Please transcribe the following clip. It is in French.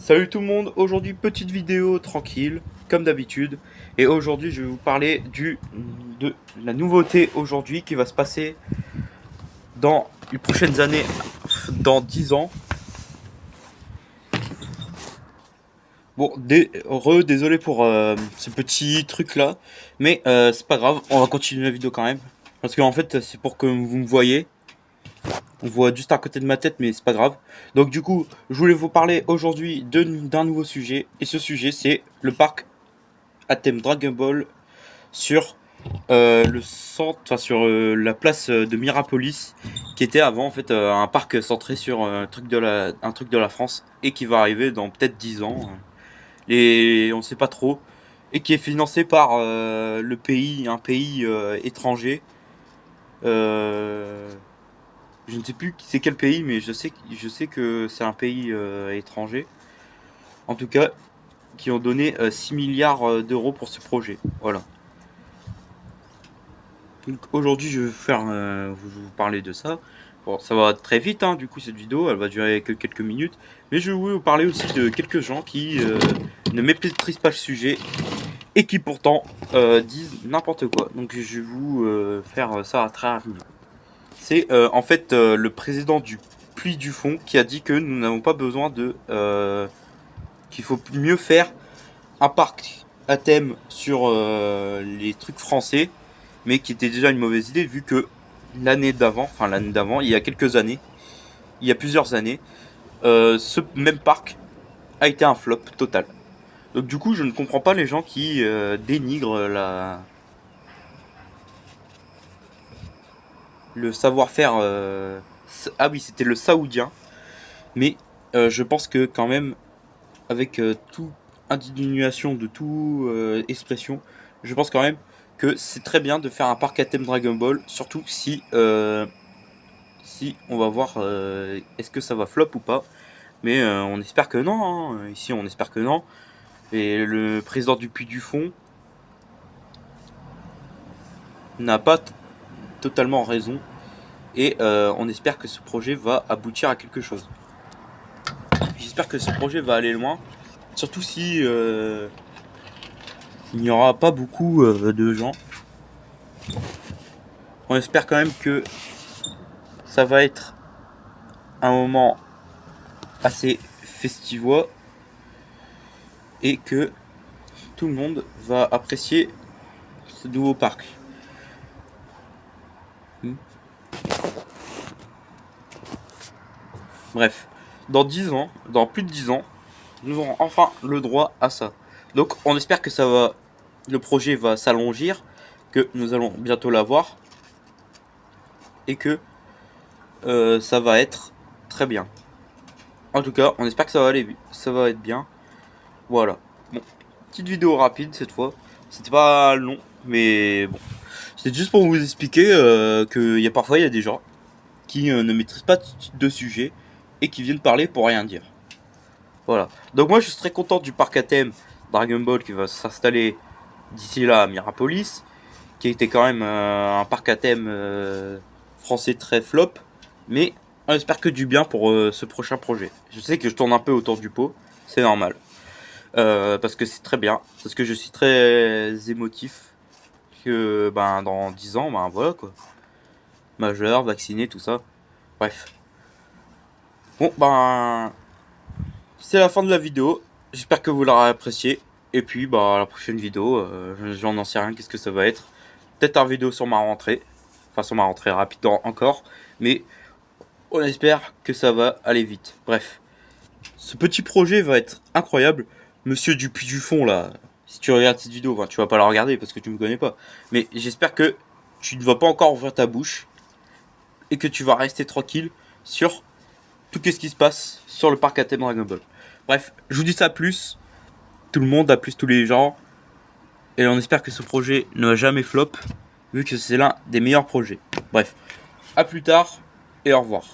Salut tout le monde, aujourd'hui petite vidéo tranquille, comme d'habitude. Et aujourd'hui je vais vous parler de la nouveauté aujourd'hui qui va se passer dans les prochaines années, dans 10 ans. Bon, désolé pour ce petit truc là, mais c'est pas grave, on va continuer la vidéo quand même. Parce qu'en fait c'est pour que vous me voyez. On voit juste à côté de ma tête, mais c'est pas grave. Donc du coup, je voulais vous parler aujourd'hui d'un nouveau sujet. Et ce sujet c'est le parc à thème Dragon Ball sur le centre, enfin sur la place de Mirapolis, qui était avant en fait un parc centré sur un truc de la France et qui va arriver dans peut-être 10 ans. Et on sait pas trop. Et qui est financé par un pays étranger. Euh, je ne sais plus c'est quel pays, mais je sais que c'est un pays étranger. En tout cas, qui ont donné 6 milliards d'euros pour ce projet. Voilà. Donc aujourd'hui, je vais vous parler de ça. Bon, ça va très vite, hein, du coup, cette vidéo, elle va durer que quelques minutes. Mais je vais vous parler aussi de quelques gens qui ne maîtrisent pas le sujet et qui pourtant disent n'importe quoi. Donc je vais vous faire ça très rapidement. C'est en fait le président du Puy du Fond qui a dit que nous n'avons pas besoin qu'il faut mieux faire un parc à thème sur les trucs français, mais qui était déjà une mauvaise idée vu que l'année d'avant, il y a plusieurs années, ce même parc a été un flop total. Donc du coup, je ne comprends pas les gens qui dénigrent le savoir-faire. Ah oui, c'était le saoudien, mais je pense que quand même, avec toute indignation de toute expression, je pense quand même que c'est très bien de faire un parc à thème Dragon Ball, surtout si on va voir est-ce que ça va flop ou pas. Mais on espère que non, hein. Ici on espère que non. Et le président du Puy du Fond n'a pas totalement raison. Et on espère que ce projet va aboutir à quelque chose. J'espère que ce projet va aller loin. Surtout si il n'y aura pas beaucoup de gens. On espère quand même que ça va être un moment assez festivois et que tout le monde va apprécier ce nouveau parc. Bref, dans plus de 10 ans, nous aurons enfin le droit à ça. Donc on espère que le projet va s'allongir, que nous allons bientôt l'avoir et que ça va être très bien. En tout cas, on espère que ça va être bien. Voilà. Bon, petite vidéo rapide cette fois. C'était pas long, mais bon. C'était juste pour vous expliquer que parfois il y a des gens qui ne maîtrisent pas de sujet et qui viennent parler pour rien dire. Voilà. Donc moi je serais content du parc à thème Dragon Ball qui va s'installer d'ici là à Mirapolis, qui était quand même un parc à thème français très flop, mais on espère que du bien pour ce prochain projet. Je sais que je tourne un peu autour du pot, c'est normal. Parce que c'est très bien, parce que je suis très émotif, que ben dans 10 ans, ben voilà quoi. Majeur, vacciné, tout ça. Bref. Bon ben c'est la fin de la vidéo. J'espère que vous l'aurez apprécié. Et puis bah la prochaine vidéo, j'en n'en sais rien, qu'est-ce que ça va être. Peut-être une vidéo sur ma rentrée. Enfin sur ma rentrée rapide encore. Mais on espère que ça va aller vite. Bref. Ce petit projet va être incroyable. Monsieur Dupuis du Fond là. Si tu regardes cette vidéo, ben, tu vas pas la regarder parce que tu me connais pas. Mais j'espère que tu ne vas pas encore ouvrir ta bouche. Et que tu vas rester tranquille sur tout ce qui se passe sur le parc à thème Dragon Ball. Bref, je vous dis ça à plus. Tout le monde, à plus tous les gens. Et on espère que ce projet ne va jamais flop, vu que c'est l'un des meilleurs projets. Bref, à plus tard et au revoir.